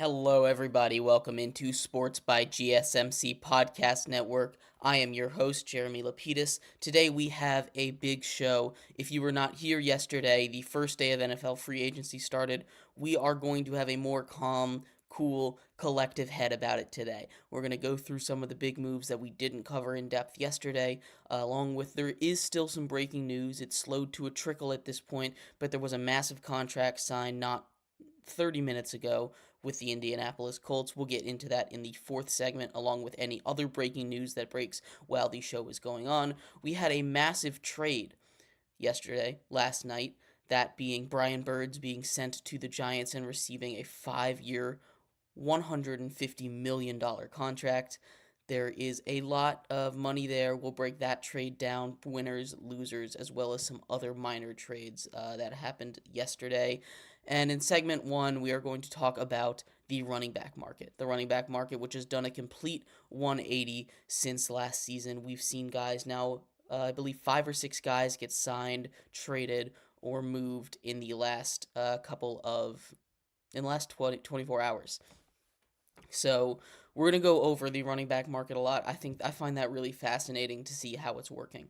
Hello, everybody. Welcome into Sports by GSMC Podcast Network. I am your host, Jeremy Lapidus. Today we have a big show. If you were not here yesterday, the first day of NFL free agency started, we are going to have a more calm, cool, collective head about it today. We're going to go through some of the big moves that we didn't cover in depth yesterday, along with there is still some breaking news. It's slowed to a trickle at this point, but there was a massive contract signed not 30 minutes ago with the Indianapolis Colts. We'll get into that in the fourth segment, along with any other breaking news that breaks while the show is going on. We had a massive trade last night, that being Brian Birds being sent to the Giants and receiving a 5-year, $150 million contract. There is a lot of money there. We'll break that trade down, winners, losers, as well as some other minor trades that happened yesterday. And in segment one, we are going to talk about the running back market. The running back market, which has done a complete 180 since last season. We've seen guys now, I believe 5 or 6 guys get signed, traded, or moved in the last 24 hours. So we're going to go over the running back market a lot. I find that really fascinating to see how it's working.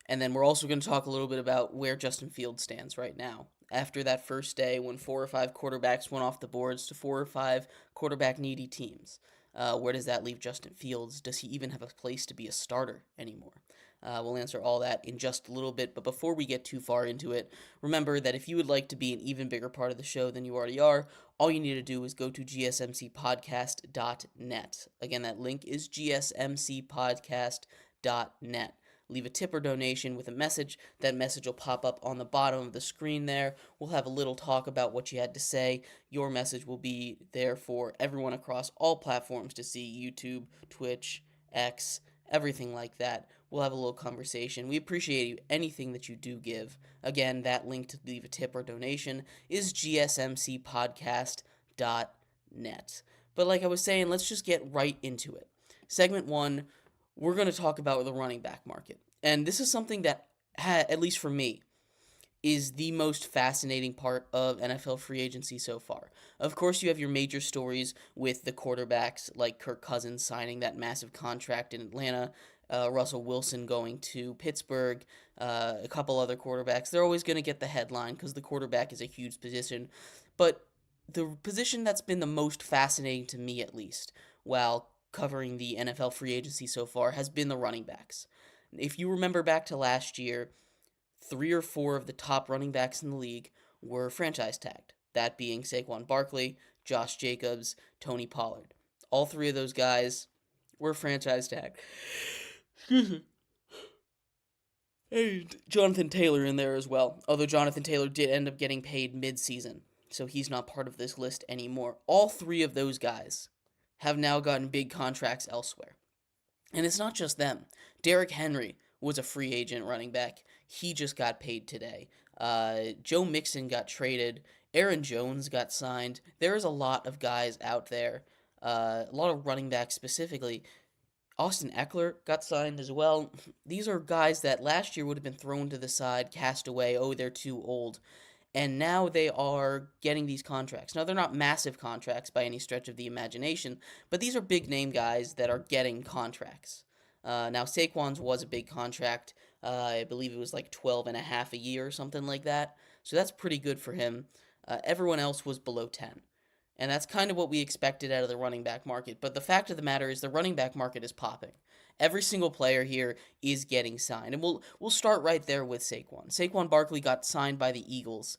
And then we're also going to talk a little bit about where Justin Fields stands right now. After that first day when 4 or 5 quarterbacks went off the boards to 4 or 5 quarterback-needy teams, where does that leave Justin Fields? Does he even have a place to be a starter anymore? We'll answer all that in just a little bit, but before we get too far into it, remember that if you would like to be an even bigger part of the show than you already are, all you need to do is go to gsmcpodcast.net. Again, that link is gsmcpodcast.net. Leave a tip or donation with a message. That message will pop up on the bottom of the screen there. We'll have a little talk about what you had to say. Your message will be there for everyone across all platforms to see: YouTube, Twitch, X, everything like that. We'll have a little conversation. We appreciate anything that you do give. Again, that link to leave a tip or donation is gsmcpodcast.net. But like I was saying, let's just get right into it. Segment one, we're going to talk about the running back market. And this is something that, at least for me, is the most fascinating part of NFL free agency so far. Of course, you have your major stories with the quarterbacks like Kirk Cousins signing that massive contract in Atlanta, Russell Wilson going to Pittsburgh, a couple other quarterbacks. They're always going to get the headline because the quarterback is a huge position. But the position that's been the most fascinating to me, at least, while covering the NFL free agency so far, has been the running backs. If you remember back to last year, 3 or 4 of the top running backs in the league were franchise tagged. That being Saquan Barkley, Josh Jacobs, Tony Pollard. All 3 of those guys were franchise tagged. Excuse me. And Jonathan Taylor in there as well. Although Jonathan Taylor did end up getting paid mid-season, so he's not part of this list anymore. All 3 of those guys have now gotten big contracts elsewhere. And it's not just them. Derrick Henry was a free agent running back. He just got paid today. Joe Mixon got traded. Aaron Jones got signed. There's a lot of guys out there, a lot of running backs specifically. Austin Eckler got signed as well. These are guys that last year would have been thrown to the side, cast away, oh, they're too old. And now they are getting these contracts. Now, they're not massive contracts by any stretch of the imagination, but these are big-name guys that are getting contracts. Now, Saquon's was a big contract. I believe it was like 12 and a half a year or something like that. So that's pretty good for him. Everyone else was below 10. And that's kind of what we expected out of the running back market. But the fact of the matter is the running back market is popping. Every single player here is getting signed. And we'll start right there with Saquon. Saquon Barkley got signed by the Eagles,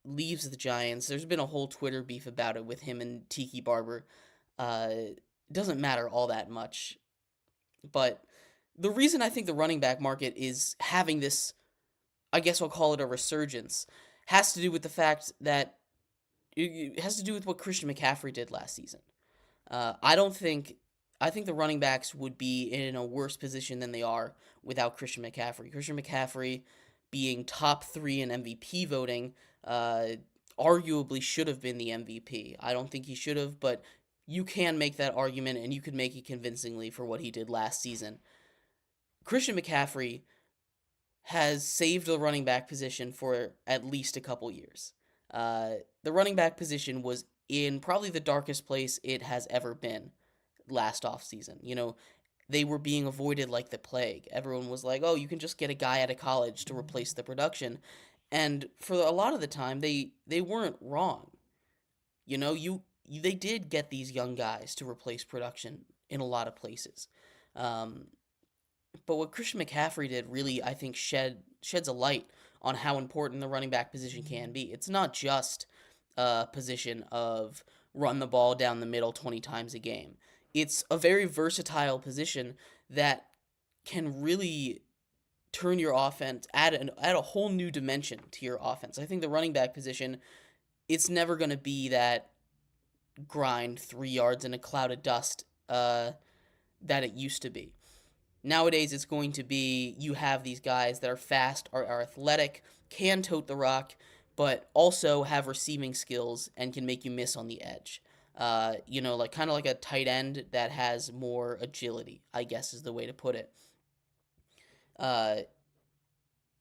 leaves the Giants. There's been a whole Twitter beef about it with him and Tiki Barber. Doesn't matter all that much. But the reason I think the running back market is having this, I guess I'll call it a resurgence, has to do with the fact that it has to do with what Christian McCaffrey did last season. I think the running backs would be in a worse position than they are without Christian McCaffrey. Christian McCaffrey being top 3 in MVP voting, arguably should have been the MVP. I don't think he should have, but you can make that argument, and you could make it convincingly for what he did last season. Christian McCaffrey has saved the running back position for at least a couple years. The running back position was in probably the darkest place it has ever been last offseason. They were being avoided like the plague. Everyone was like, "Oh, you can just get a guy out of college to replace the production." And for a lot of the time, they weren't wrong. They did get these young guys to replace production in a lot of places. Um, but what Christian McCaffrey did really, I think, sheds a light on how important the running back position can be. It's not just a position of run the ball down the middle 20 times a game. It's a very versatile position that can really turn your offense, add a whole new dimension to your offense. I think the running back position, it's never going to be that grind 3 yards in a cloud of dust that it used to be. Nowadays, it's going to be you have these guys that are fast, are athletic, can tote the rock, but also have receiving skills and can make you miss on the edge. Like kind of like a tight end that has more agility, I guess is the way to put it.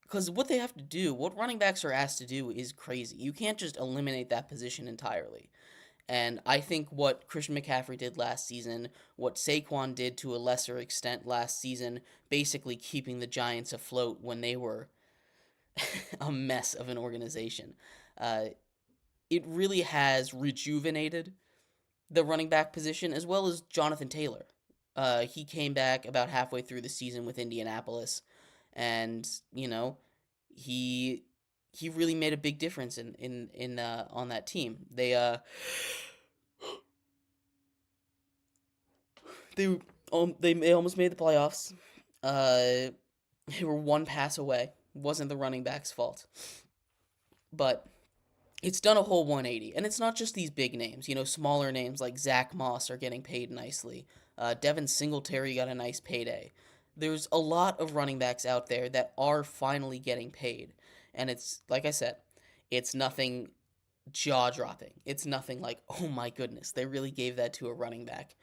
Because what they have to do, what running backs are asked to do is crazy. You can't just eliminate that position entirely. And I think what Christian McCaffrey did last season, what Saquon did to a lesser extent last season, basically keeping the Giants afloat when they were a mess of an organization, uh, it really has rejuvenated the running back position as well as Jonathan Taylor. He came back about halfway through the season with Indianapolis, and he he really made a big difference in on that team. They almost made the playoffs. Uh, they were one pass away. Wasn't the running back's fault, but it's done a whole 180, and it's not just these big names. Smaller names like Zach Moss are getting paid nicely. Devin Singletary got a nice payday. There's a lot of running backs out there that are finally getting paid, and it's like I said, it's nothing jaw dropping. It's nothing like, oh my goodness, they really gave that to a running back.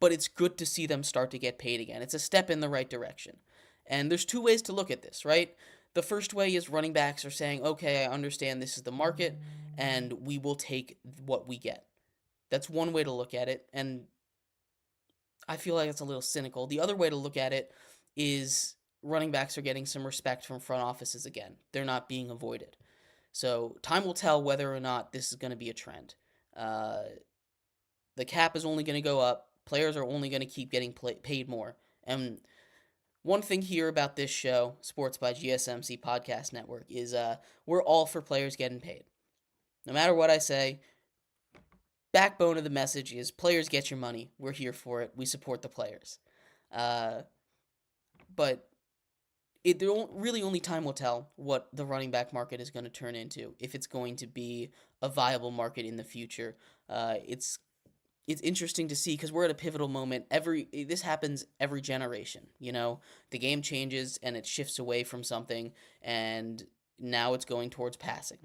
But it's good to see them start to get paid again. It's a step in the right direction. And there's two ways to look at this, right? The first way is running backs are saying, okay, I understand this is the market, and we will take what we get. That's one way to look at it, and I feel like it's a little cynical. The other way to look at it is running backs are getting some respect from front offices again. They're not being avoided. So time will tell whether or not this is going to be a trend. Uh, the cap is only going to go up. Players are only going to keep getting paid more. And one thing here about this show, Sports by GSMC Podcast Network, is we're all for players getting paid. No matter what I say, backbone of the message is players get your money. We're here for it. We support the players. But really only time will tell what the running back market is going to turn into, if it's going to be a viable market in the future. It's interesting to see because we're at a pivotal moment. This happens every generation. The game changes and it shifts away from something, and now it's going towards passing.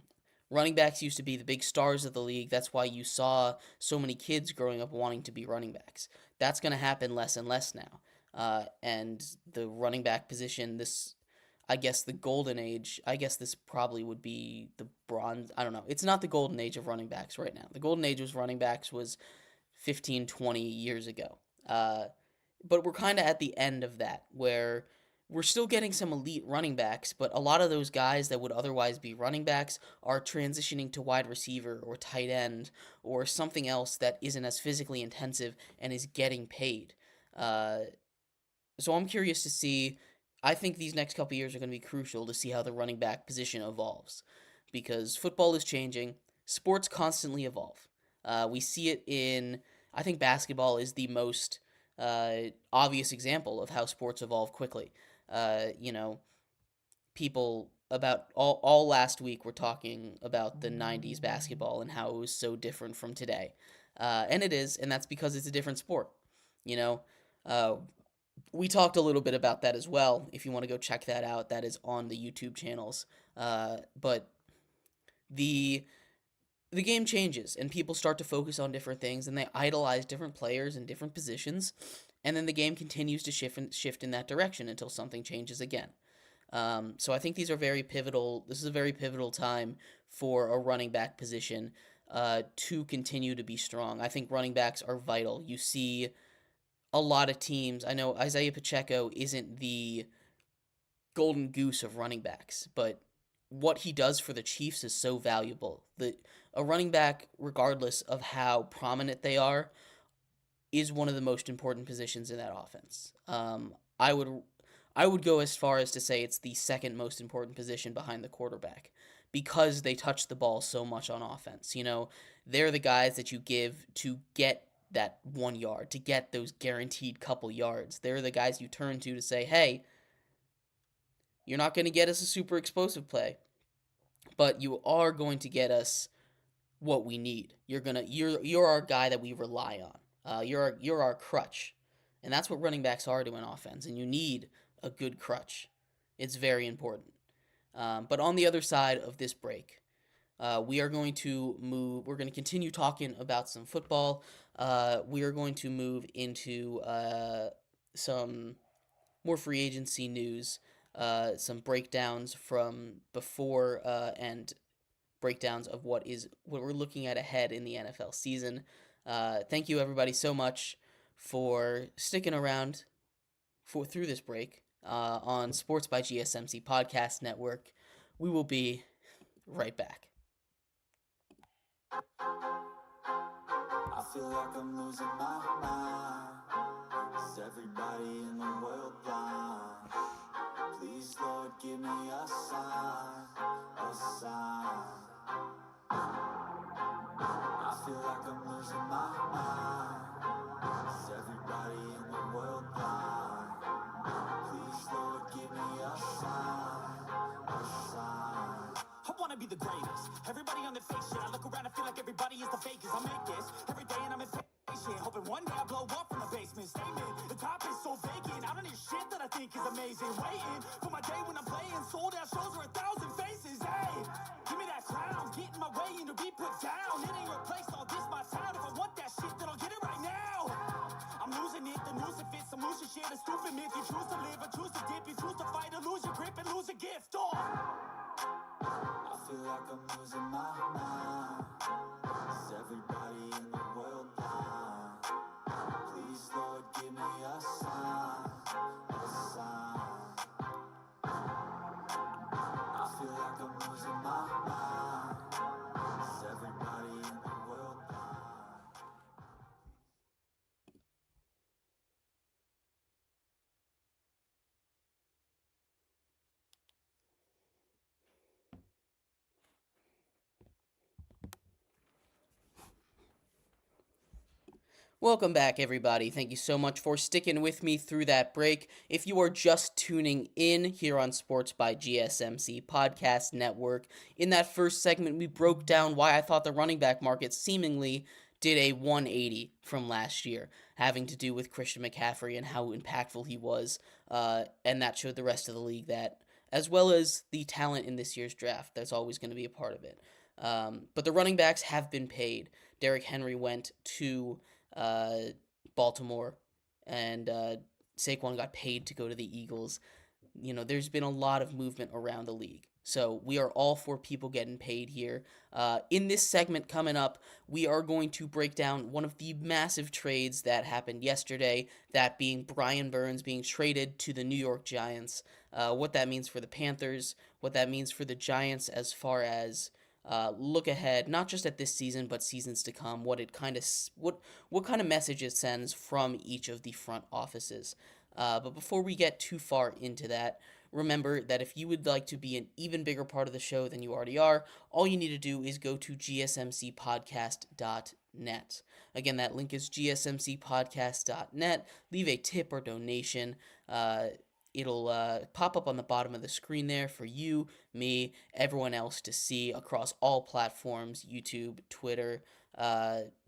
Running backs used to be the big stars of the league. That's why you saw so many kids growing up wanting to be running backs. That's going to happen less and less now. And the running back position, I guess the golden age, I guess this probably would be the bronze. I don't know. It's not the golden age of running backs right now. The golden age of running backs was 15, 20 years ago. But we're kind of at the end of that, where we're still getting some elite running backs, but a lot of those guys that would otherwise be running backs are transitioning to wide receiver or tight end or something else that isn't as physically intensive and is getting paid. So I'm curious to see. I think these next couple years are going to be crucial to see how the running back position evolves, because football is changing. Sports constantly evolve. We see it in, I think basketball is the most obvious example of how sports evolve quickly. People about all last week were talking about the 90s basketball and how it was so different from today. And it is, and that's because it's a different sport. Uh, we talked a little bit about that as well. If you want to go check that out, that is on the YouTube channels. But the game changes and people start to focus on different things and they idolize different players in different positions, and then the game continues to shift in that direction until something changes again. So I think these are very pivotal. This is a very pivotal time for a running back position to continue to be strong. I think running backs are vital. You see a lot of teams. I know Isaiah Pacheco isn't the golden goose of running backs, but what he does for the Chiefs is so valuable. A running back, regardless of how prominent they are, is one of the most important positions in that offense. I would go as far as to say it's the second most important position behind the quarterback because they touch the ball so much on offense. They're the guys that you give to get that 1 yard, to get those guaranteed couple yards. They're the guys you turn to say, hey, you're not going to get us a super explosive play, but you are going to get us what we need. You're our guy that we rely on. You're our crutch, and that's what running backs are to an offense. And you need a good crutch. It's very important. But on the other side of this break, we are going to move. We're going to continue talking about some football. We are going to move into some more free agency news, some breakdowns from before, and breakdowns of what we're looking at ahead in the NFL season. Thank you everybody so much for sticking around through this break on Sports by GSMC Podcast Network. We will be right back. I feel like I'm losing my mind. Is everybody in the world blind? Please, Lord, give me a sign, a sign. I feel like I'm losing my mind. Is everybody in the world blind? Please, Lord, give me a sign, a sign. I wanna be the greatest. Everybody on the fake shit. I look around and feel like everybody is the fakest. I make this every day and I'm impatient, hoping one day I blow up from the basement. Statement, the top is so vacant. I don't need shit that I think is amazing. Waiting for my day when I'm playing sold out shows for 1,000 faces. Hey, give me that crown, get in my way and to be put down. It ain't replaced, all this my town. If I want that shit, then I'll get it right now. I'm losing it, the noose it fits. I'm losing shit, a stupid myth. You choose to live, I choose to dip. You choose to fight or lose your grip and lose a gift. Oh, I feel like I'm losing my mind. Is everybody in the world blind? Please, Lord, give me a sign, a sign. I feel like I'm losing my mind. Is everybody in the world blind? Welcome back, everybody. Thank you so much for sticking with me through that break. If you are just tuning in here on Sports by GSMC Podcast Network, in that first segment, we broke down why I thought the running back market seemingly did a 180 from last year, having to do with Christian McCaffrey and how impactful he was, and that showed the rest of the league that, as well as the talent in this year's draft, that's always going to be a part of it. But the running backs have been paid. Derrick Henry went to Baltimore, and Saquon got paid to go to the Eagles. There's been a lot of movement around the league. So we are all for people getting paid here. In this segment coming up, we are going to break down one of the massive trades that happened yesterday, that being Brian Burns being traded to the New York Giants, what that means for the Panthers, what that means for the Giants as far as look ahead, not just at this season, but seasons to come. What kind of message it sends from each of the front offices. But before we get too far into that, remember that if you would like to be an even bigger part of the show than you already are, all you need to do is go to gsmcpodcast.net. Again, that link is gsmcpodcast.net. Leave a tip or donation. It'll pop up on the bottom of the screen there for you, me, everyone else to see across all platforms, YouTube, Twitter,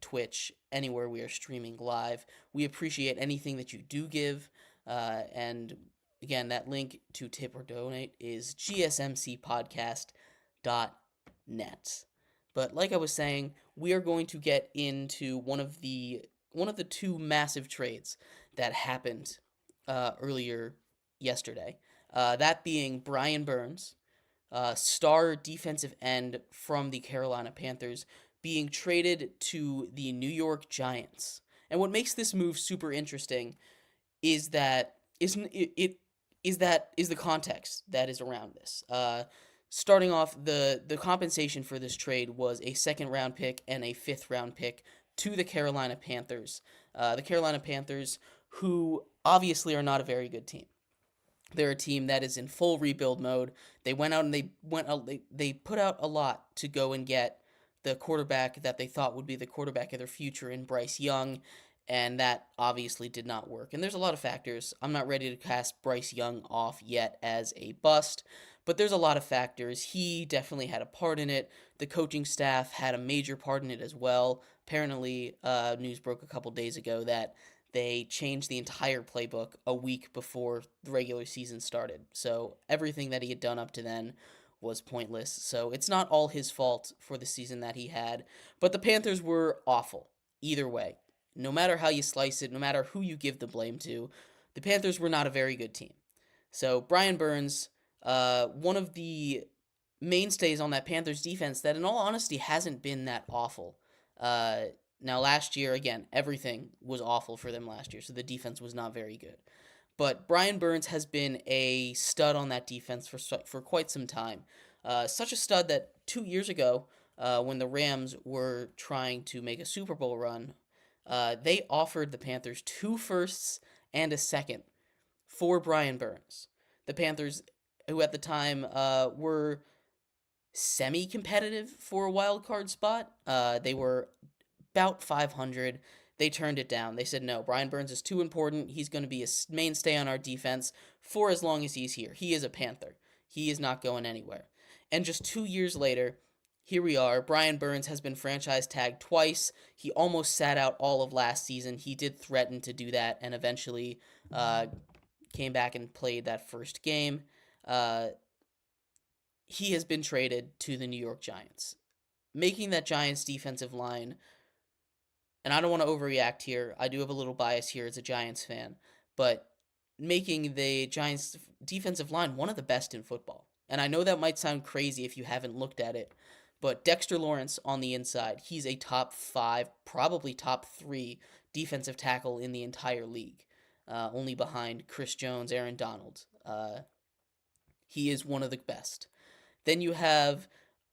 Twitch, anywhere we are streaming live. We appreciate anything that you do give. And again, that link to tip or donate is gsmcpodcast.net. But like I was saying, we are going to get into one of the two massive trades that happened earlier yesterday. That being Brian Burns, star defensive end from the Carolina Panthers, being traded to the New York Giants. And what makes this move super interesting is that isn't it is the context that is around this. Starting off, the compensation for this trade was a second round pick and a fifth round pick to the Carolina Panthers. The Carolina Panthers, who obviously are not a very good team. They're a team that is in full rebuild mode. They went out and they put out a lot to go and get the quarterback that they thought would be the quarterback of their future in Bryce Young, and that obviously did not work. And there's a lot of factors. I'm not ready to cast Bryce Young off yet as a bust, but there's a lot of factors. He definitely had a part in it. The coaching staff had a major part in it as well. Apparently, news broke a couple days ago that they changed the entire playbook a week before the regular season started. So everything that he had done up to then was pointless. So it's not all his fault for the season that he had. But the Panthers were awful either way. No matter how you slice it, no matter who you give the blame to, the Panthers were not a very good team. So Brian Burns, one of the mainstays on that Panthers defense that in all honesty hasn't been that awful. Now, last year, again, everything was awful for them last year, so the defense was not very good. But Brian Burns has been a stud on that defense for quite some time. Such a stud that 2 years ago, when the Rams were trying to make a Super Bowl run, they offered the Panthers 2 firsts and a second for Brian Burns. The Panthers, who at the time were semi-competitive for a wild card spot, they were about 500. They turned it down. They said, no, Brian Burns is too important. He's going to be a mainstay on our defense for as long as he's here. He is a Panther. He is not going anywhere. And just 2 years later, here we are. Brian Burns has been franchise tagged twice. He almost sat out all of last season. He did threaten to do that and eventually came back and played that first game. He has been traded to the New York Giants, making that Giants defensive line, and I don't want to overreact here. I do have a little bias here as a Giants fan, but making the Giants defensive line one of the best in football. And I know that might sound crazy if you haven't looked at it, but Dexter Lawrence on the inside, he's a top 5, probably top 3 defensive tackle in the entire league, only behind Chris Jones, Aaron Donald. He is one of the best. Then you have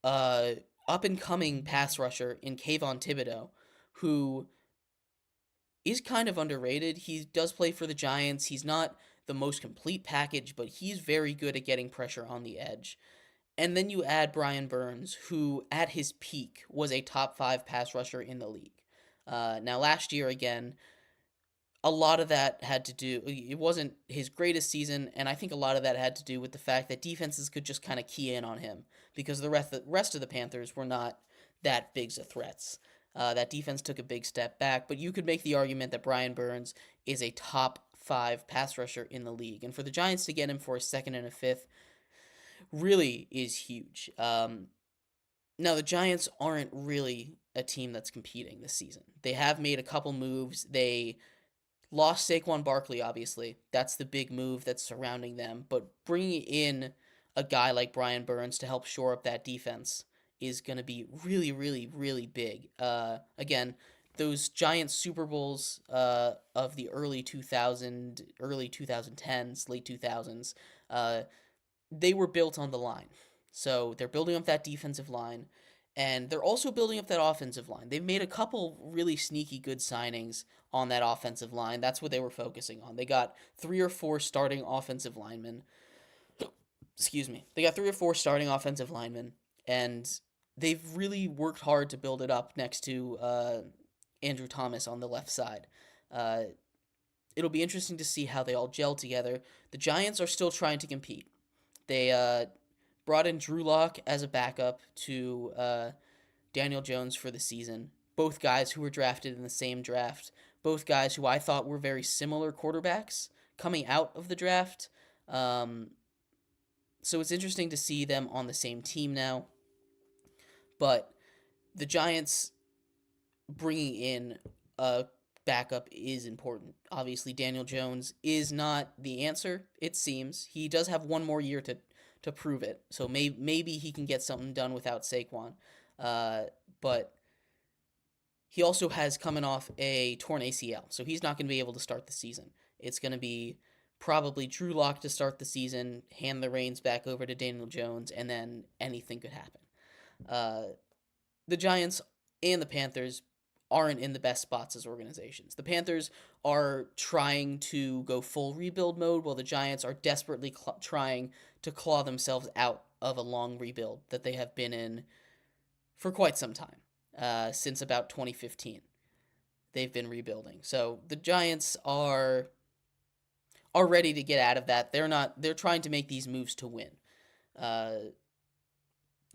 up-and-coming pass rusher in Kayvon Thibodeau, who is kind of underrated. He does play for the Giants. He's not the most complete package, but he's very good at getting pressure on the edge. And then you add Brian Burns, who at his peak was a top 5 pass rusher in the league. Now, last year, again, a lot of that had to do, it wasn't his greatest season, and I think a lot of that had to do with the fact that defenses could just kind of key in on him because the rest of the Panthers were not that big of threats. That defense took a big step back, but you could make the argument that Brian Burns is a top 5 pass rusher in the league, and for the Giants to get him for a second and a fifth really is huge. Now, the Giants aren't really a team that's competing this season. They have made a couple moves. They lost Saquon Barkley, obviously. That's the big move that's surrounding them. But bringing in a guy like Brian Burns to help shore up that defense is going to be really, really, really big. Again, those Giants Super Bowls of the early 2010s, late 2000s, they were built on the line. So they're building up that defensive line, and they're also building up that offensive line. They've made a couple really sneaky good signings on that offensive line. That's what they were focusing on. They got 3 or 4 starting offensive linemen. Excuse me. They got 3 or 4 starting offensive linemen, and they've really worked hard to build it up next to Andrew Thomas on the left side. It'll be interesting to see how they all gel together. The Giants are still trying to compete. They brought in Drew Lock as a backup to Daniel Jones for the season. Both guys who were drafted in the same draft. Both guys who I thought were very similar quarterbacks coming out of the draft. So it's interesting to see them on the same team now. But the Giants bringing in a backup is important. Obviously, Daniel Jones is not the answer, it seems. He does have one more year to prove it, so maybe he can get something done without Saquon. But he also has coming off a torn ACL, so he's not going to be able to start the season. It's going to be probably Drew Lock to start the season, hand the reins back over to Daniel Jones, and then anything could happen. The Giants and the Panthers aren't in the best spots as organizations. The Panthers are trying to go full rebuild mode, while the Giants are desperately trying to claw themselves out of a long rebuild that they have been in for quite some time, since about 2015. They've been rebuilding. So the Giants are ready to get out of that. They're trying to make these moves to win. The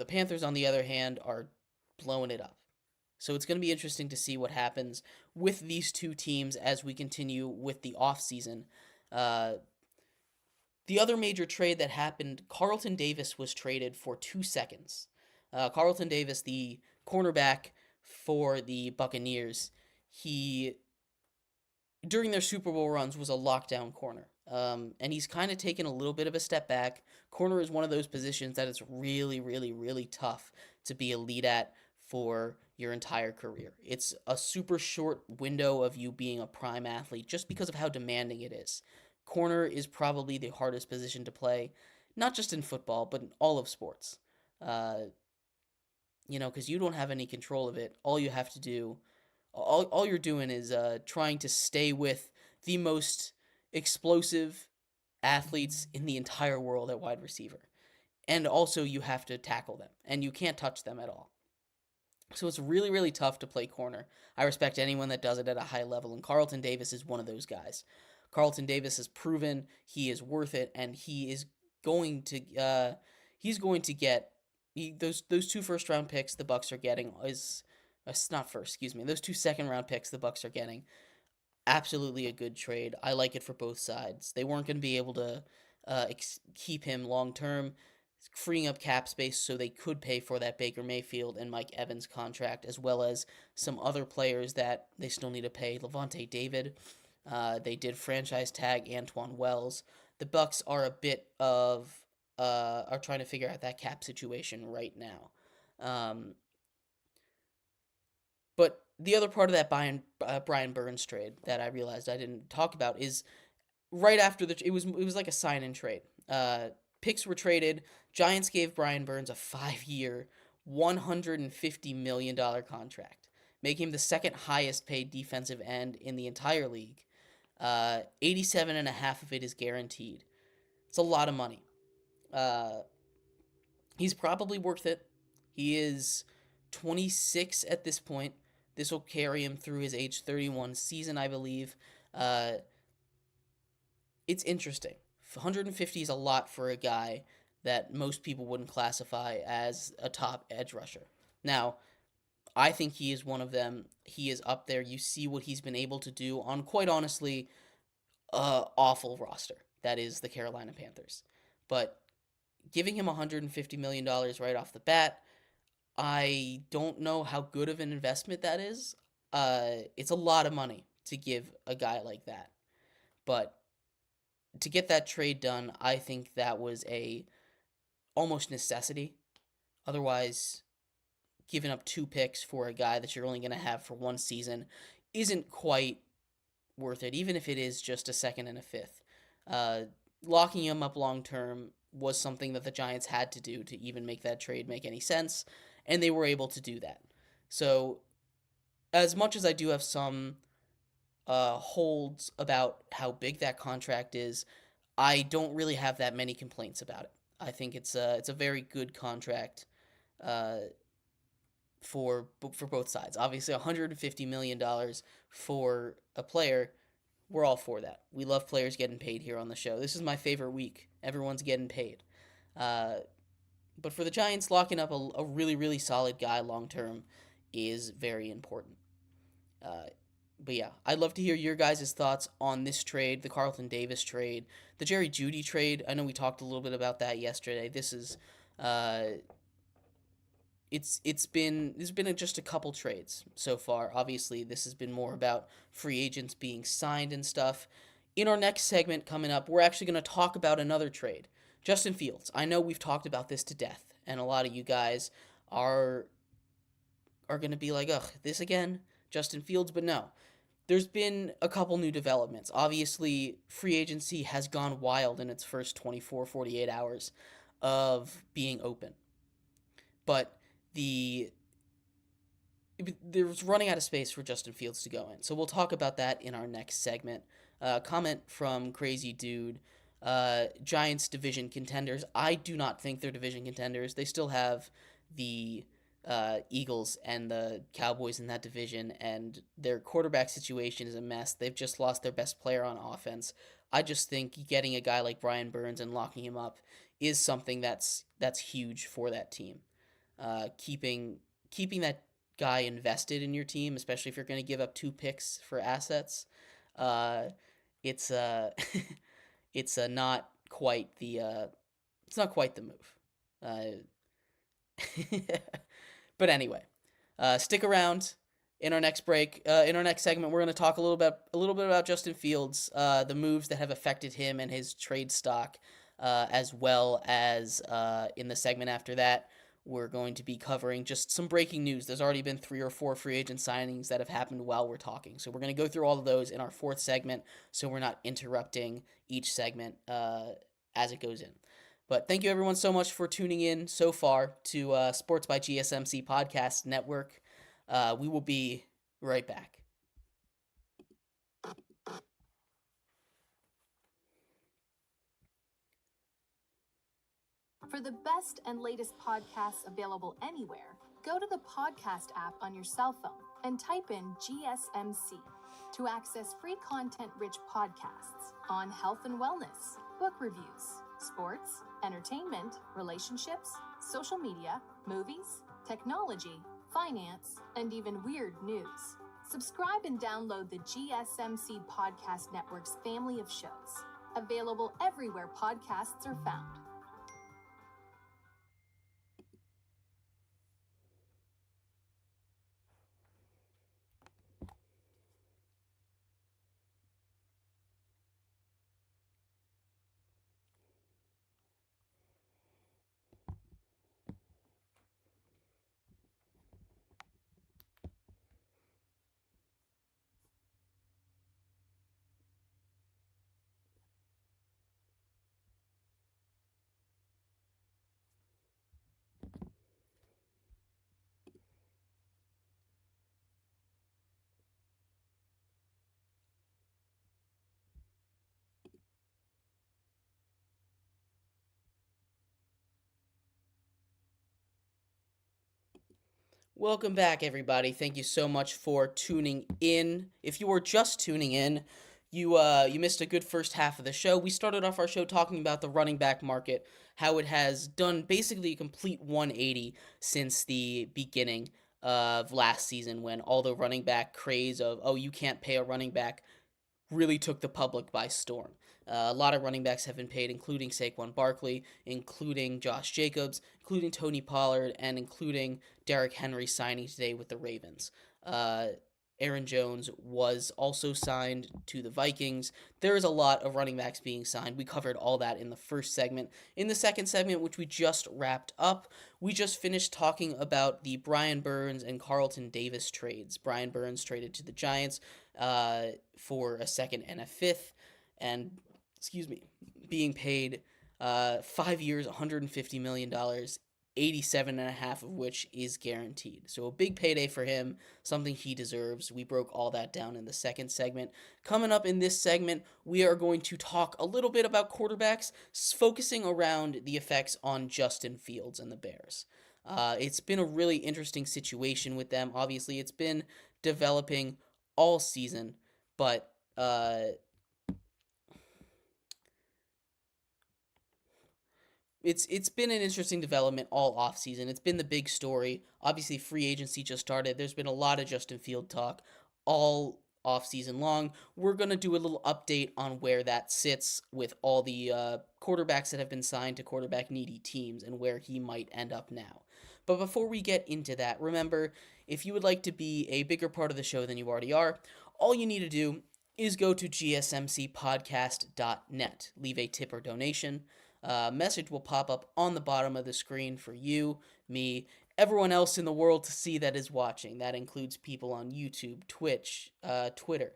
Panthers, on the other hand, are blowing it up. So it's going to be interesting to see what happens with these two teams as we continue with the offseason. The other major trade that happened, Carlton Davis was traded for 2 seconds. Carlton Davis, the cornerback for the Buccaneers, he, during their Super Bowl runs, was a lockdown corner. And he's kind of taken a little bit of a step back. Corner is one of those positions that it's really, really, really tough to be elite at for your entire career. It's a super short window of you being a prime athlete just because of how demanding it is. Corner is probably the hardest position to play, not just in football, but in all of sports. Because you don't have any control of it. All you have to do, all you're doing is trying to stay with the most explosive athletes in the entire world at wide receiver. And also you have to tackle them, and you can't touch them at all. So it's really, really tough to play corner. I respect anyone that does it at a high level, and Carlton Davis is one of those guys. Carlton Davis has proven he is worth it, and he is going to get those 2 first-round picks the Bucs are getting those 2 second-round picks the Bucs are getting. Absolutely a good trade. I like it for both sides. They weren't going to be able to keep him long term, freeing up cap space so they could pay for that Baker Mayfield and Mike Evans contract, as well as some other players that they still need to pay. Levante David, they did franchise tag Antoine Wells. The Bucs are are trying to figure out that cap situation right now. But the other part of that Brian Burns trade that I realized I didn't talk about is right after it was like a sign and trade. Picks were traded. Giants gave Brian Burns a 5-year, $150 million contract, making him the second highest paid defensive end in the entire league. 87.5 of it is guaranteed. It's a lot of money. He's probably worth it. He is 26 at this point. This will carry him through his age 31 season, I believe. It's interesting. 150 is a lot for a guy that most people wouldn't classify as a top edge rusher. Now, I think he is one of them. He is up there. You see what he's been able to do on, quite honestly, awful roster. That is the Carolina Panthers. But giving him $150 million right off the bat, I don't know how good of an investment that is. It's a lot of money to give a guy like that. But to get that trade done, I think that was a almost necessity. Otherwise, giving up 2 picks for a guy that you're only going to have for 1 season isn't quite worth it, even if it is just a 2nd and a 5th. Locking him up long term was something that the Giants had to do to even make that trade make any sense, and they were able to do that. So, as much as I do have some holds about how big that contract is, I don't really have that many complaints about it. I think it's a very good contract for both sides. Obviously, $150 million for a player, we're all for that. We love players getting paid here on the show. This is my favorite week. Everyone's getting paid. But for the Giants, locking up a really, really solid guy long term is very important. But yeah, I'd love to hear your guys' thoughts on this trade, the Carlton Davis trade, the Jerry Jeudy trade. I know we talked a little bit about that yesterday. This is there's been just a couple trades so far. Obviously, this has been more about free agents being signed and stuff. In our next segment coming up, we're actually going to talk about another trade. Justin Fields. I know we've talked about this to death, and a lot of you guys are going to be like, "Ugh, this again, Justin Fields." But no, there's been a couple new developments. Obviously, free agency has gone wild in its first 24, 48 hours of being open. But the there's running out of space for Justin Fields to go in. So we'll talk about that in our next segment. Comment from Crazy Dude. Giants division contenders. I do not think they're division contenders. They still have the Eagles and the Cowboys in that division, and their quarterback situation is a mess. They've just lost their best player on offense. I just think getting a guy like Brian Burns and locking him up is something that's huge for that team. Keeping that guy invested in your team, especially if you're going to give up 2 picks for assets, uh, it's it's not quite the it's not quite the move. But anyway, stick around. In our next break, in our next segment, we're going to talk a little bit about Justin Fields, the moves that have affected him and his trade stock, as well as in the segment after that, we're going to be covering just some breaking news. There's already been 3 or 4 free agent signings that have happened while we're talking, so we're going to go through all of those in our 4th segment, so we're not interrupting each segment as it goes in. But thank you everyone so much for tuning in so far to Sports by GSMC Podcast Network. We will be right back. For the best and latest podcasts available anywhere, go to the podcast app on your cell phone and type in GSMC to access free content-rich podcasts on health and wellness, book reviews, sports, entertainment, relationships, social media, movies, technology, finance, and even weird news. Subscribe and download the GSMC Podcast Network's family of shows, available everywhere podcasts are found. Welcome back, everybody. Thank you so much for tuning in. If you were just tuning in, you missed a good first half of the show. We started off our show talking about the running back market, how it has done basically a complete 180 since the beginning of last season, when all the running back craze of, oh, you can't pay a running back, really took the public by storm. A lot of running backs have been paid, including Saquon Barkley, including Josh Jacobs, including Tony Pollard, and including Derrick Henry signing today with the Ravens. Aaron Jones was also signed to the Vikings. There is a lot of running backs being signed. We covered all that in the first segment. In the second segment, which we just wrapped up, we just finished talking about the Brian Burns and Carlton Davis trades. Brian Burns traded to the Giants for a second and a fifth, and being paid 5 years, $150 million, 87.5 of which is guaranteed. So a big payday for him, something he deserves. We broke all that down in the second segment. Coming up in this segment, we are going to talk a little bit about quarterbacks, focusing around the effects on Justin Fields and the Bears. It's been a really interesting situation with them. Obviously, it's been developing all season, but it's been an interesting development all offseason. It's been the big story. Obviously, free agency just started. There's been a lot of Justin Field talk all off season long. We're going to do a little update on where that sits with all the quarterbacks that have been signed to quarterback needy teams and where he might end up now. But before we get into that, remember, if you would like to be a bigger part of the show than you already are, all you need to do is go to gsmcpodcast.net. Leave a tip or donation. A message will pop up on the bottom of the screen for you, me, everyone else in the world to see that is watching. That includes people on YouTube, Twitch, Twitter,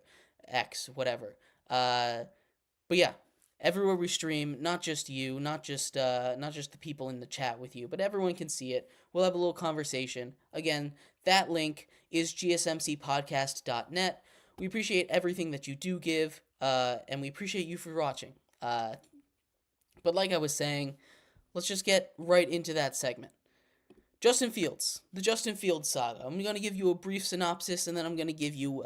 X, whatever. But yeah, everywhere we stream, not just you, not just the people in the chat with you, but everyone can see it. We'll have a little conversation. Again, that link is gsmcpodcast.net. We appreciate everything that you do give, and we appreciate you for watching. But like I was saying, let's just get right into that segment. Justin Fields, the Justin Fields saga. I'm going to give you a brief synopsis, and then I'm going to give you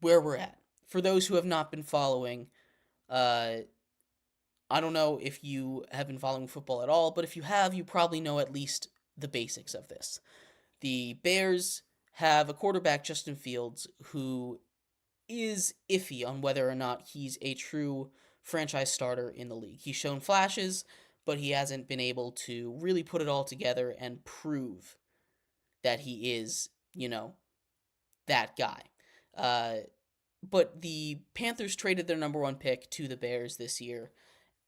where we're at. For those who have not been following, I don't know if you have been following football at all, but if you have, you probably know at least the basics of this. The Bears have a quarterback, Justin Fields, who is iffy on whether or not he's a true franchise starter in the league. He's shown flashes, but he hasn't been able to really put it all together and prove that he is, that guy. But the Panthers traded their number one pick to the Bears this year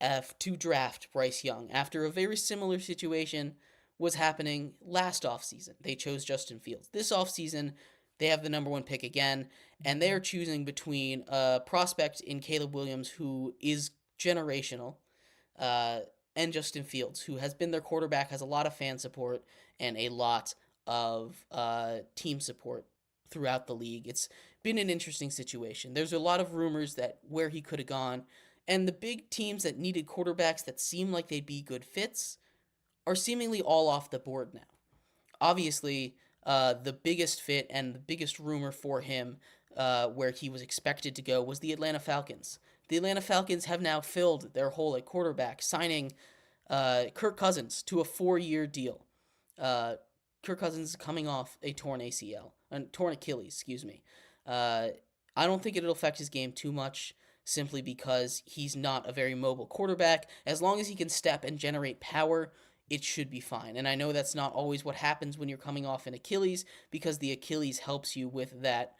to draft Bryce Young after a very similar situation was happening last offseason. They chose Justin Fields. This offseason, they have the number one pick again, and they are choosing between a prospect in Caleb Williams, who is generational, and Justin Fields, who has been their quarterback, has a lot of fan support and a lot of team support throughout the league. It's been an interesting situation. There's a lot of rumors that where he could have gone, and the big teams that needed quarterbacks that seem like they'd be good fits are seemingly all off the board now. Obviously, the biggest fit and the biggest rumor for him where he was expected to go was the Atlanta Falcons. The Atlanta Falcons have now filled their hole at quarterback, signing Kirk Cousins to a 4-year deal. Kirk Cousins is coming off a torn Achilles, I don't think it'll affect his game too much, simply because he's not a very mobile quarterback. As long as he can step and generate power, it should be fine. And I know that's not always what happens when you're coming off an Achilles, because the Achilles helps you with that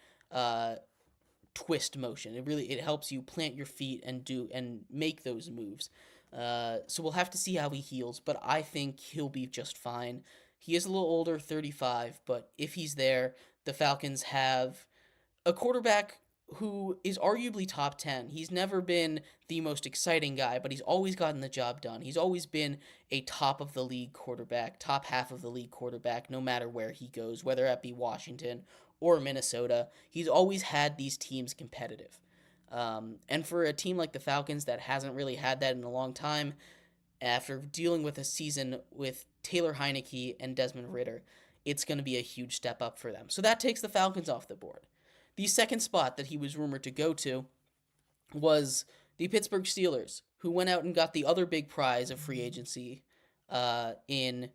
twist motion. It helps you plant your feet and make those moves. So we'll have to see how he heals, but I think he'll be just fine. He is a little older, 35, but if he's there, the Falcons have a quarterback who is arguably top 10. He's never been the most exciting guy, but he's always gotten the job done. He's always been a top of the league quarterback, top half of the league quarterback, no matter where he goes, whether that be Washington or Minnesota. He's always had these teams competitive. And for a team like the Falcons that hasn't really had that in a long time, after dealing with a season with Taylor Heineke and Desmond Ridder, it's going to be a huge step up for them. So that takes the Falcons off the board. The second spot that he was rumored to go to was the Pittsburgh Steelers, who went out and got the other big prize of free agency in...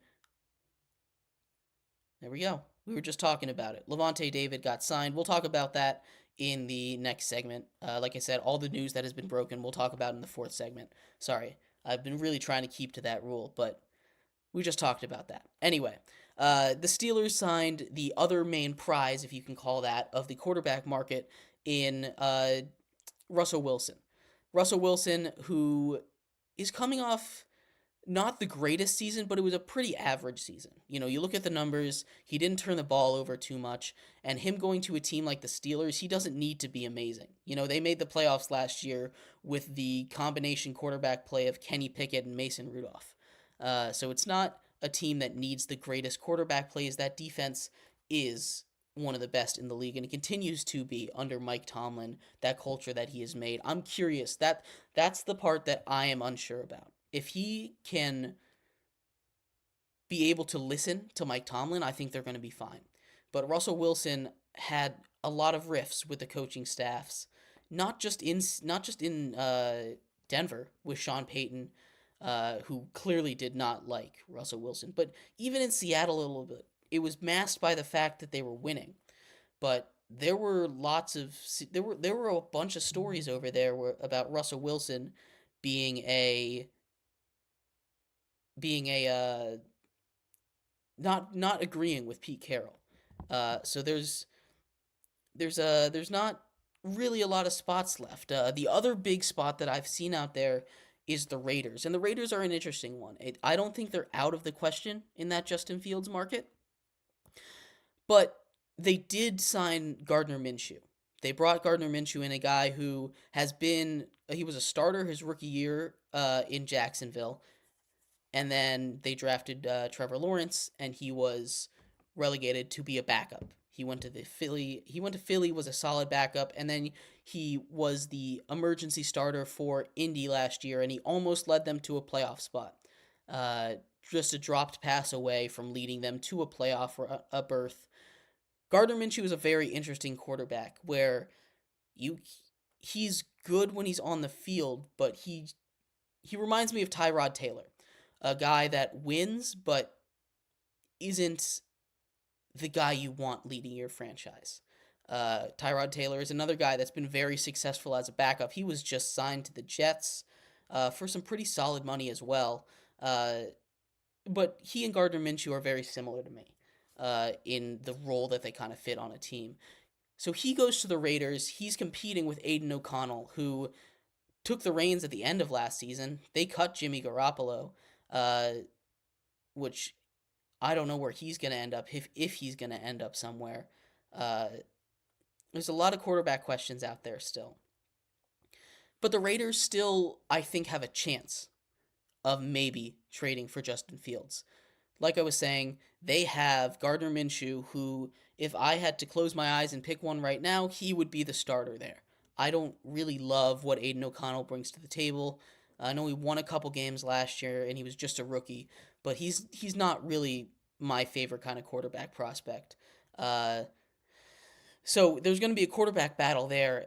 There we go. We were just talking about it. Levante David got signed. We'll talk about that in the next segment. Like I said, all the news that has been broken, we'll talk about in the fourth segment. Sorry, I've been really trying to keep to that rule, but we just talked about that. Anyway, the Steelers signed the other main prize, if you can call that, of the quarterback market in Russell Wilson. Russell Wilson, who is coming off not the greatest season, but it was a pretty average season. You look at the numbers, he didn't turn the ball over too much, and him going to a team like the Steelers, he doesn't need to be amazing. They made the playoffs last year with the combination quarterback play of Kenny Pickett and Mason Rudolph. So it's not a team that needs the greatest quarterback plays. That defense is one of the best in the league, and it continues to be under Mike Tomlin, that culture that he has made. I'm curious. That's the part that I am unsure about. If he can be able to listen to Mike Tomlin, I think they're going to be fine. But Russell Wilson had a lot of rifts with the coaching staffs, not just in Denver with Sean Payton, who clearly did not like Russell Wilson, but even in Seattle a little bit. It was masked by the fact that they were winning. But there were there were a bunch of stories over there about Russell Wilson being a being a not agreeing with Pete Carroll. So there's not really a lot of spots left. The other big spot that I've seen out there is the Raiders, and the Raiders are an interesting one. I don't think they're out of the question in that Justin Fields market, but they did sign Gardner Minshew. They brought Gardner Minshew in, a guy who he was a starter his rookie year in Jacksonville, and then they drafted Trevor Lawrence, and he was relegated to be a backup. He went to Philly, was a solid backup, and then he was the emergency starter for Indy last year, and he almost led them to a playoff spot. Just a dropped pass away from leading them to a playoff or a berth. Gardner Minshew is a very interesting quarterback where he's good when he's on the field, but he reminds me of Tyrod Taylor, a guy that wins but isn't the guy you want leading your franchise. Tyrod Taylor is another guy that's been very successful as a backup. He was just signed to the Jets for some pretty solid money as well. But he and Gardner Minshew are very similar to me in the role that they kind of fit on a team. So he goes to the Raiders. He's competing with Aiden O'Connell, who took the reins at the end of last season. They cut Jimmy Garoppolo, which I don't know where he's going to end up, if he's going to end up somewhere. There's a lot of quarterback questions out there still. But the Raiders still, I think, have a chance of maybe trading for Justin Fields. Like I was saying, they have Gardner Minshew, who, if I had to close my eyes and pick one right now, he would be the starter there. I don't really love what Aiden O'Connell brings to the table. I know he won a couple games last year, and he was just a rookie, but he's not really my favorite kind of quarterback prospect. So there's going to be a quarterback battle there,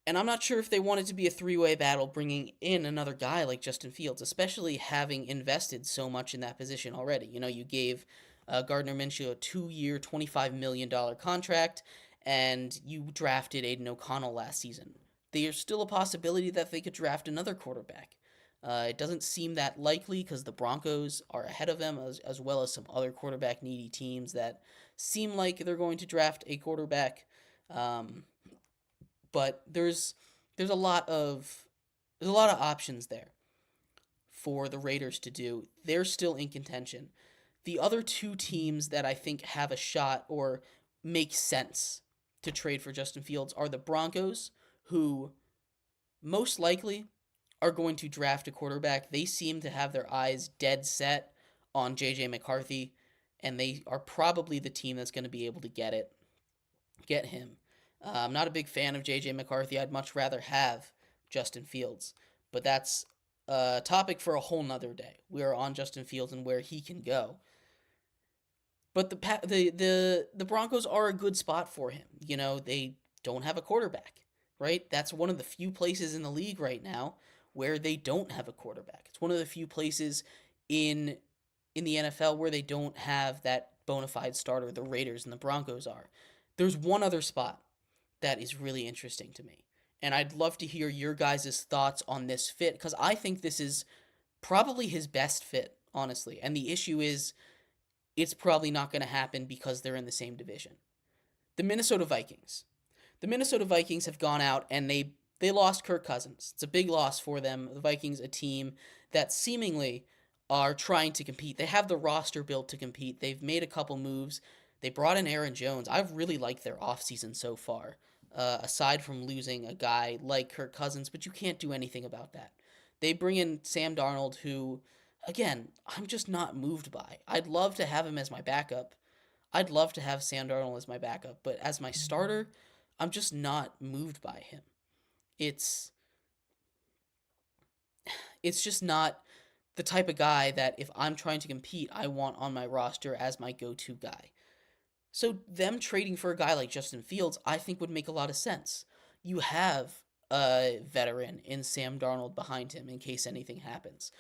and I'm not sure if they want it to be a three-way battle bringing in another guy like Justin Fields, especially having invested so much in that position already. You know, you gave Gardner Minshew a 2-year, $25 million contract, and you drafted Aiden O'Connell last season. There's still a possibility that they could draft another quarterback. It doesn't seem that likely because the Broncos are ahead of them, as well as some other quarterback-needy teams that seem like they're going to draft a quarterback. But there's a lot of options there for the Raiders to do. They're still in contention. The other two teams that I think have a shot or make sense to trade for Justin Fields are the Broncos, who most likely are going to draft a quarterback. They seem to have their eyes dead set on J.J. McCarthy, and they are probably the team that's going to be able to get him. I'm not a big fan of J.J. McCarthy. I'd much rather have Justin Fields, but that's a topic for a whole nother day. We are on Justin Fields and where he can go. But the Broncos are a good spot for him. You know, they don't have a quarterback, right? That's one of the few places in the league right now where they don't have a quarterback. It's one of the few places in the NFL where they don't have that bona fide starter. The Raiders and the Broncos are. There's one other spot that is really interesting to me, and I'd love to hear your guys' thoughts on this fit, because I think this is probably his best fit, honestly. And the issue is, it's probably not going to happen because they're in the same division. The Minnesota Vikings. The Minnesota Vikings have gone out and they lost Kirk Cousins. It's a big loss for them. The Vikings, a team that seemingly are trying to compete. They have the roster built to compete. They've made a couple moves. They brought in Aaron Jones. I've really liked their offseason so far, aside from losing a guy like Kirk Cousins, but you can't do anything about that. They bring in Sam Darnold, who, again, I'm just not moved by. I'd love to have him as my backup. I'd love to have Sam Darnold as my backup, but as my starter, I'm just not moved by him. It's just not the type of guy that if I'm trying to compete, I want on my roster as my go-to guy. So them trading for a guy like Justin Fields, I think would make a lot of sense. You have a veteran in Sam Darnold behind him in case anything happens.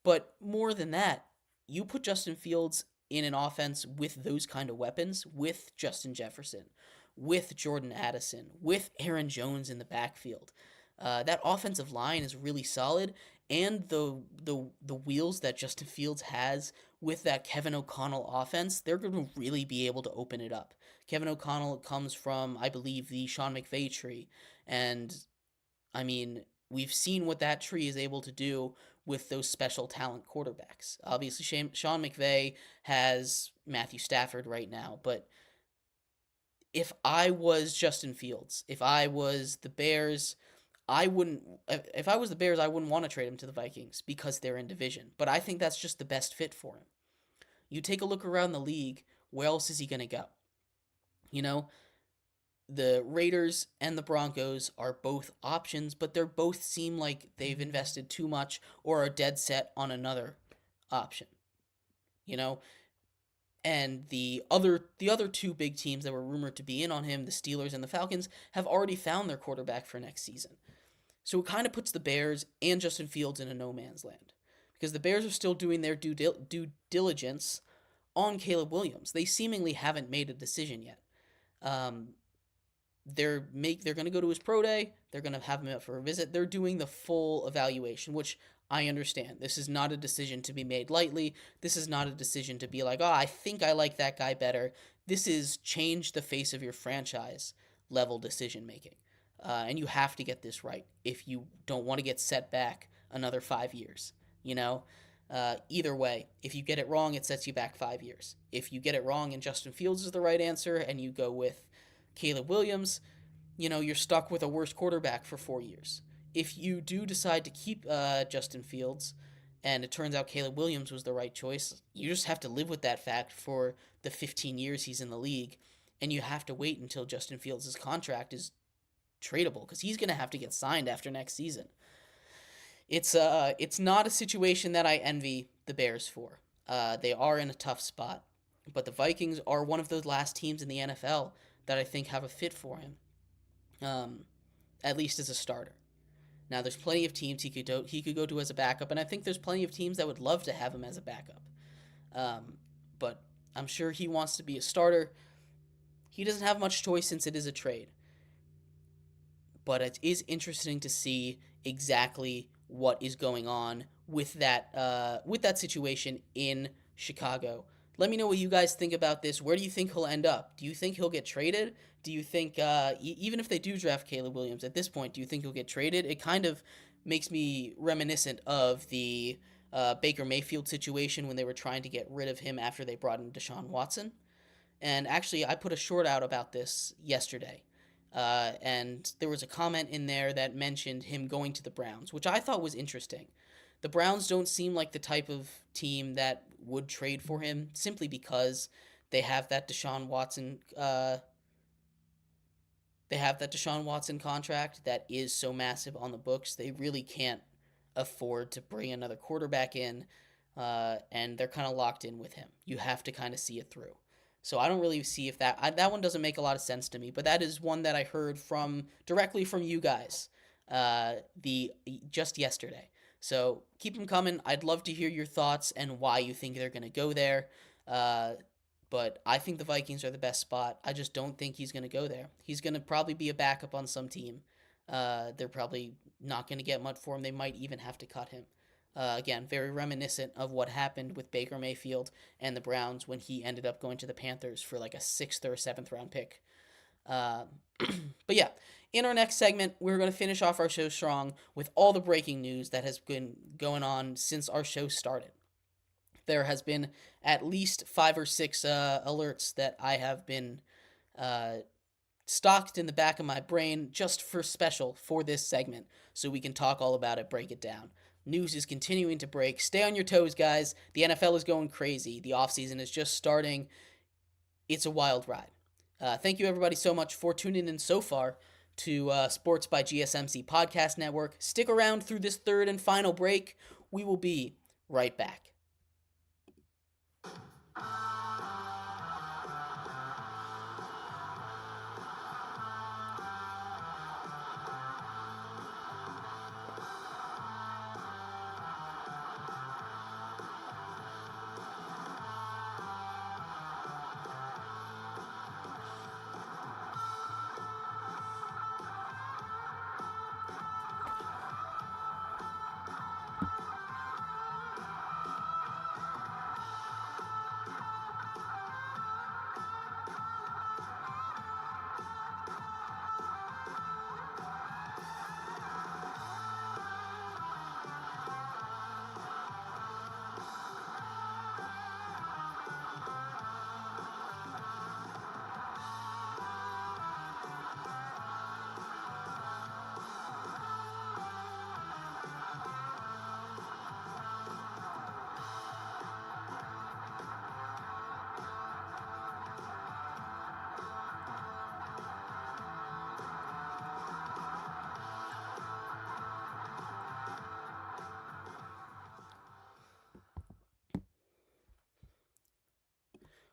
But more than that, you put Justin Fields in an offense with those kind of weapons, with Justin Jefferson, with Jordan Addison, with Aaron Jones in the backfield. That offensive line is really solid, and the wheels that Justin Fields has with that Kevin O'Connell offense, they're going to really be able to open it up. Kevin O'Connell comes from, I believe, the Sean McVay tree, and I mean, we've seen what that tree is able to do with those special talent quarterbacks. Obviously, Sean McVay has Matthew Stafford right now, but if I was Justin Fields, if I was the Bears, I wouldn't. If I was the Bears, I wouldn't want to trade him to the Vikings because they're in division. But I think that's just the best fit for him. You take a look around the league. Where else is he going to go? You know, the Raiders and the Broncos are both options, but they both seem like they've invested too much or are dead set on another option. You know, and the other two big teams that were rumored to be in on him, the Steelers and the Falcons, have already found their quarterback for next season. So it kind of puts the Bears and Justin Fields in a no man's land because the Bears are still doing their due diligence on Caleb Williams. They seemingly haven't made a decision yet. They're going to go to his pro day. They're going to have him up for a visit. They're doing the full evaluation, which I understand. This is not a decision to be made lightly. This is not a decision to be like, oh, I think I like that guy better. This is change the face of your franchise level decision making. And you have to get this right if you don't want to get set back another 5 years. You know, either way, if you get it wrong, it sets you back 5 years. If you get it wrong and Justin Fields is the right answer and you go with Caleb Williams, you know, you're stuck with a worse quarterback for 4 years. If you do decide to keep Justin Fields and it turns out Caleb Williams was the right choice, you just have to live with that fact for the 15 years he's in the league, and you have to wait until Justin Fields' contract is tradable because he's going to have to get signed after next season. It's not a situation that I envy the Bears for. They are in a tough spot, but the Vikings are one of those last teams in the NFL that I think have a fit for him, at least as a starter. Now, there's plenty of teams he could go to as a backup, and I think there's plenty of teams that would love to have him as a backup. But I'm sure he wants to be a starter. He doesn't have much choice since it is a trade. But it is interesting to see exactly what is going on with that situation in Chicago. Let me know what you guys think about this. Where do you think he'll end up? Do you think he'll get traded? Do you think, even if they do draft Caleb Williams at this point, do you think he'll get traded? It kind of makes me reminiscent of the Baker Mayfield situation when they were trying to get rid of him after they brought in Deshaun Watson. And actually, I put a short out about this yesterday. And there was a comment in there that mentioned him going to the Browns, which I thought was interesting. The Browns don't seem like the type of team that would trade for him simply because they have that Deshaun Watson contract that is so massive on the books. They really can't afford to bring another quarterback in, and they're kind of locked in with him. You have to kind of see it through. So I don't really see if that one doesn't make a lot of sense to me, but that is one that I heard directly from you guys just yesterday. So keep them coming. I'd love to hear your thoughts and why you think they're going to go there. But I think the Vikings are the best spot. I just don't think he's going to go there. He's going to probably be a backup on some team. They're probably not going to get much for him. They might even have to cut him. Again, very reminiscent of what happened with Baker Mayfield and the Browns when he ended up going to the Panthers for like a 6th or 7th round pick. But yeah, in our next segment, we're going to finish off our show strong with all the breaking news that has been going on since our show started. There has been at least 5 or 6 alerts that I have been stocked in the back of my brain just for special for this segment so we can talk all about it, break it down. News is continuing to break. Stay on your toes, guys. The NFL is going crazy. The offseason is just starting. It's a wild ride. Thank you, everybody, so much for tuning in so far to Sports by GSMC Podcast Network. Stick around through this third and final break. We will be right back.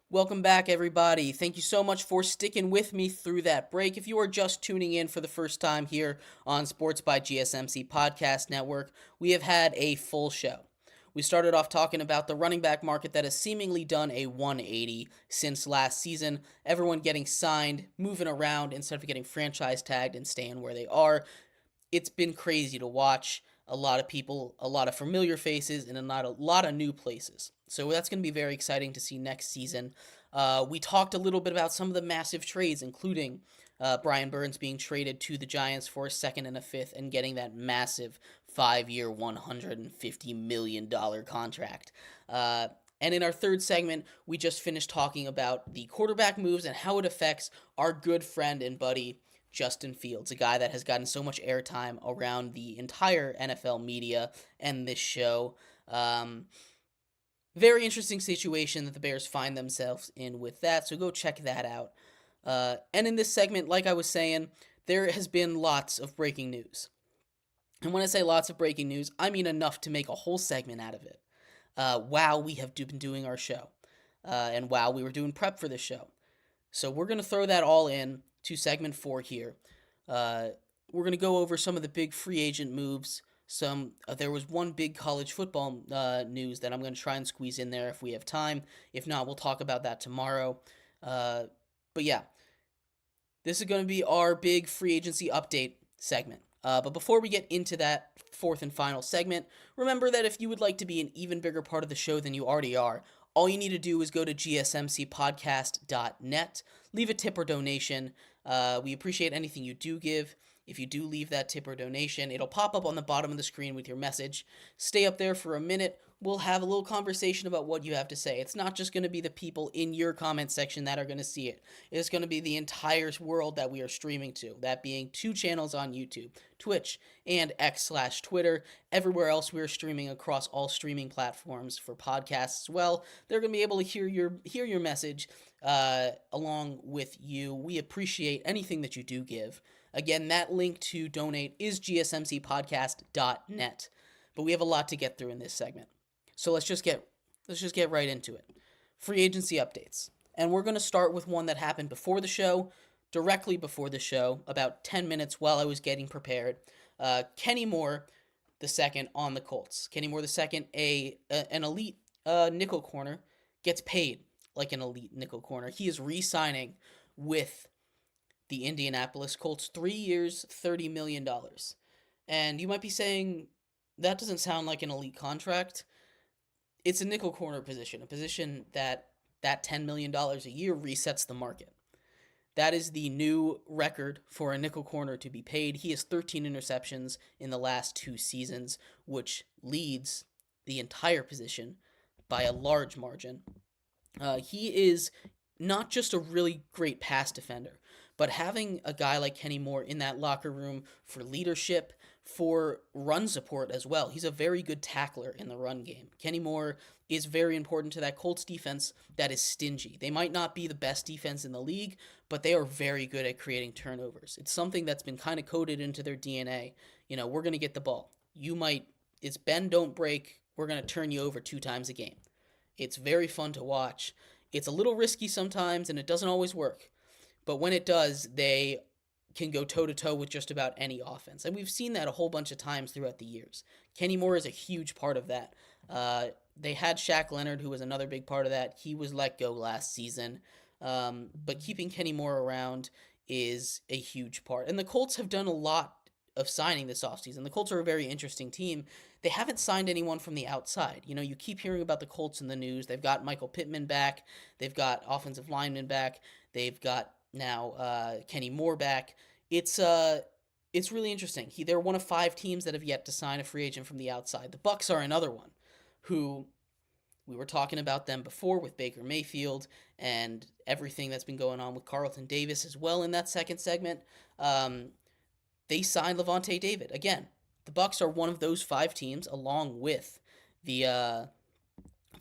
Welcome back, everybody. Thank you so much for sticking with me through that break. If you are just tuning in for the first time here on Sports by GSMC Podcast Network, we have had a full show. We started off talking about the running back market that has seemingly done a 180 since last season. Everyone getting signed, moving around instead of getting franchise tagged and staying where they are. It's been crazy to watch. A lot of people, a lot of familiar faces, and a lot of new places. So that's going to be very exciting to see next season. We talked a little bit about some of the massive trades, including Brian Burns being traded to the Giants for a second and a fifth and getting that massive 5-year, $150 million contract. And in our third segment, we just finished talking about the quarterback moves and how it affects our good friend and buddy, Justin Fields, a guy that has gotten so much airtime around the entire NFL media and this show. Very interesting situation that the Bears find themselves in with that, so go check that out. And in this segment, like I was saying, there has been lots of breaking news. And when I say lots of breaking news, I mean enough to make a whole segment out of it. While we have been doing our show, and while we were doing prep for this show. So we're going to throw that all in to segment 4 here. We're going to go over some of the big free agent moves. There was one big college football news that I'm going to try and squeeze in there if we have time. If not, we'll talk about that tomorrow. But yeah, this is going to be our big free agency update segment. But before we get into that fourth and final segment, remember that if you would like to be an even bigger part of the show than you already are, all you need to do is go to gsmcpodcast.net, leave a tip or donation. We appreciate anything you do give. If you do leave that tip or donation, it'll pop up on the bottom of the screen with your message. Stay up there for a minute. We'll have a little conversation about what you have to say. It's not just going to be the people in your comment section that are going to see it. It's going to be the entire world that we are streaming to, that being 2 channels on YouTube, Twitch, and X/Twitter. Everywhere else we are streaming across all streaming platforms for podcasts as well. They're going to be able to hear your message along with you. We appreciate anything that you do give. Again, that link to donate is gsmcpodcast.net. But we have a lot to get through in this segment. So let's just get right into it. Free agency updates. And we're going to start with one that happened before the show, directly before the show, about 10 minutes while I was getting prepared. Kenny Moore II on the Colts. Kenny Moore II, an elite nickel corner, gets paid like an elite nickel corner. He is re-signing with the Indianapolis Colts, 3 years, $30 million. And you might be saying, that doesn't sound like an elite contract. It's a nickel corner position, a position that $10 million a year resets the market. That is the new record for a nickel corner to be paid. He has 13 interceptions in the last 2 seasons, which leads the entire position by a large margin. He is not just a really great pass defender, but having a guy like Kenny Moore in that locker room for leadership, for run support as well. He's a very good tackler in the run game. Kenny Moore is very important to that Colts defense that is stingy. They might not be the best defense in the league, but they are very good at creating turnovers. It's something that's been kind of coded into their DNA. You know, we're going to get the ball. It's bend, don't break. We're going to turn you over 2 times a game. It's very fun to watch. It's a little risky sometimes, and it doesn't always work. But when it does, they can go toe-to-toe with just about any offense. And we've seen that a whole bunch of times throughout the years. Kenny Moore is a huge part of that. They had Shaq Leonard, who was another big part of that. He was let go last season. But keeping Kenny Moore around is a huge part. And the Colts have done a lot of signing this offseason. The Colts are a very interesting team. They haven't signed anyone from the outside. You know, you keep hearing about the Colts in the news. They've got Michael Pittman back. They've got offensive linemen back. They've got now Kenny Moore back. It's really interesting. They're one of 5 teams that have yet to sign a free agent from the outside. The Bucs are another one, who we were talking about them before with Baker Mayfield and everything that's been going on with Carlton Davis as well in that second segment. They signed Lavonte David. Again, the Bucs are one of those 5 teams, along with the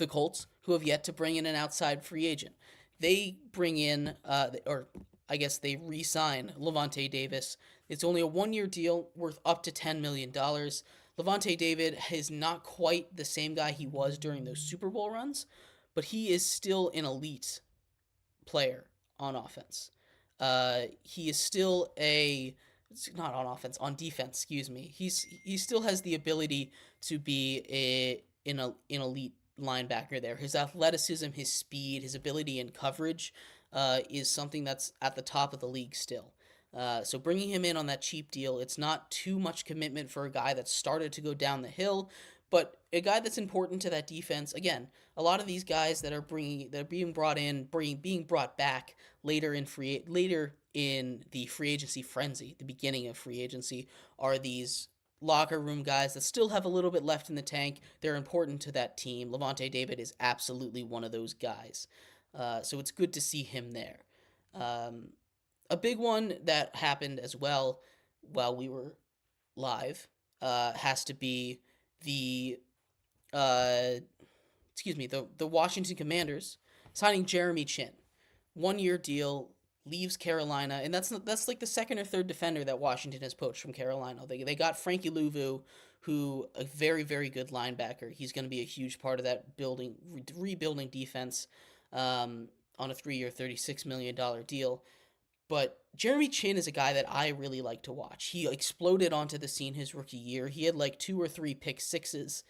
Colts, who have yet to bring in an outside free agent. They bring in, they re-sign Lavonte Davis. It's only a 1-year deal worth up to $10 million. Lavonte David is not quite the same guy he was during those Super Bowl runs, but he is still an elite player on offense. He is still not on offense, on defense. Excuse me. He still has the ability to be an elite linebacker there. His athleticism, his speed, his ability in coverage is something that's at the top of the league still. So bringing him in on that cheap deal, it's not too much commitment for a guy that started to go down the hill, but a guy that's important to that defense. Again, a lot of these guys that are being brought in, being brought back later in the free agency frenzy, the beginning of free agency, are these locker room guys that still have a little bit left in the tank. They're important to that team. Levante David is absolutely one of those guys. So it's good to see him there. A big one that happened as well while we were live has to be the the Washington Commanders signing Jeremy Chin, 1 year deal, leaves Carolina, and that's like the second or third defender that Washington has poached from Carolina. They got Frankie Louvu, who a very very good linebacker. He's going to be a huge part of that rebuilding defense on a 3-year, $36 million deal. But Jeremy Chin is a guy that I really like to watch. He exploded onto the scene his rookie year. He had like 2 or 3 pick sixes.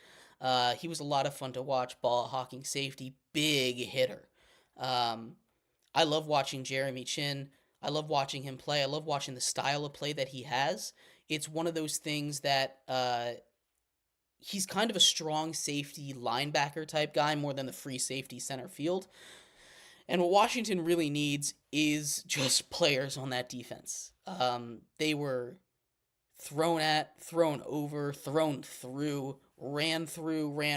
He was a lot of fun to watch. Ball hawking safety, big hitter. I love watching Jeremy Chin. I love watching him play. I love watching the style of play that he has. It's one of those things that he's kind of a strong safety linebacker type guy more than the free safety center field. And what Washington really needs is just players on that defense. They were thrown over, thrown through, ran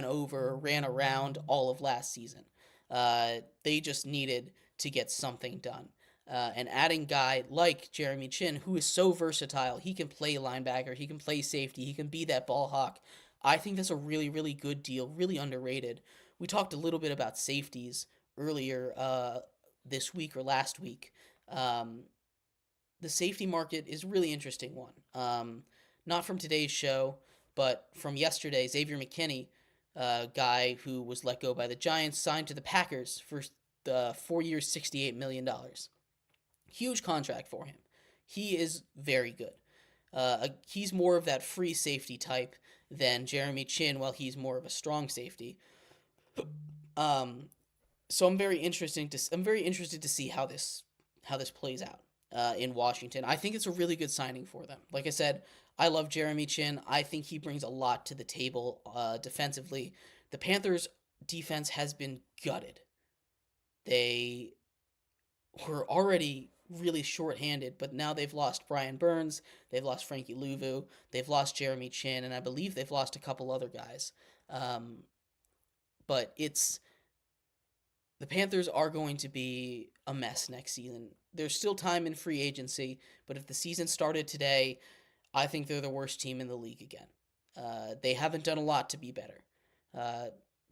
over, ran around all of last season. They just needed to get something done. And adding a guy like Jeremy Chin, who is so versatile, he can play linebacker, he can play safety, he can be that ball hawk. I think that's a really, really good deal, really underrated. We talked a little bit about safeties earlier this week or last week. The safety market is a really interesting one. Not from today's show, but from yesterday. Xavier McKinney, guy who was let go by the Giants, signed to the Packers for 4 years, $68 million. Huge contract for him. He is very good. He's more of that free safety type than Jeremy Chin, while he's more of a strong safety. So I'm very interested to see how this plays out in Washington. I think it's a really good signing for them. Like I said, I love Jeremy Chin. I think he brings a lot to the table defensively. The Panthers' defense has been gutted. They were already really short-handed, but now they've lost Brian Burns, they've lost Frankie Louvu, they've lost Jeremy Chin, and I believe they've lost a couple other guys. But the Panthers are going to be a mess next season. There's still time in free agency, but if the season started today, I think they're the worst team in the league again. They haven't done a lot to be better.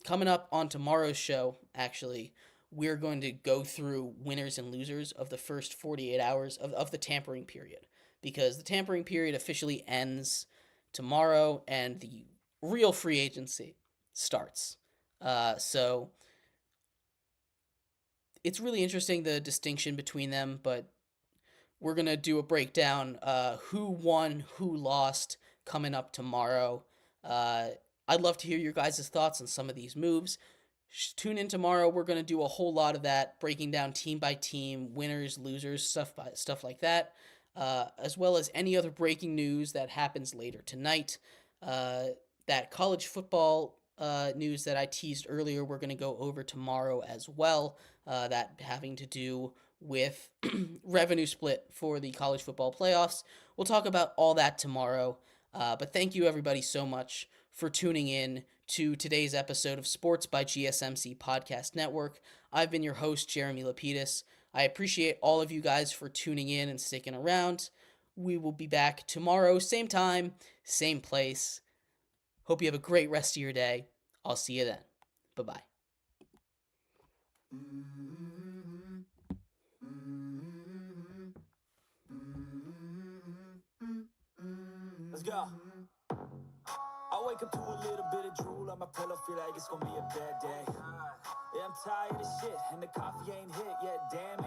Coming up on tomorrow's show, actually, we're going to go through winners and losers of the first 48 hours of the tampering period, because the tampering period officially ends tomorrow and the real free agency starts. So it's really interesting, the distinction between them, but we're going to do a breakdown, who won, who lost, coming up tomorrow. I'd love to hear your guys' thoughts on some of these moves. Tune in tomorrow. We're going to do a whole lot of that, breaking down team by team, winners, losers, stuff like that, as well as any other breaking news that happens later tonight. That college football news that I teased earlier, we're going to go over tomorrow as well, that having to do with revenue split for the college football playoffs. We'll talk about all that tomorrow, but thank you everybody so much for tuning in to today's episode of Sports by GSMC Podcast Network. I've been your host, Jeremy Lapidus. I appreciate all of you guys for tuning in and sticking around. We will be back tomorrow, same time, same place. Hope you have a great rest of your day. I'll see you then. Bye-bye. Let's go. I wake up to a little bit of drool on my pillow, feel like it's gonna be a bad day. Yeah, I'm tired of shit, and the coffee ain't hit yet, damn it.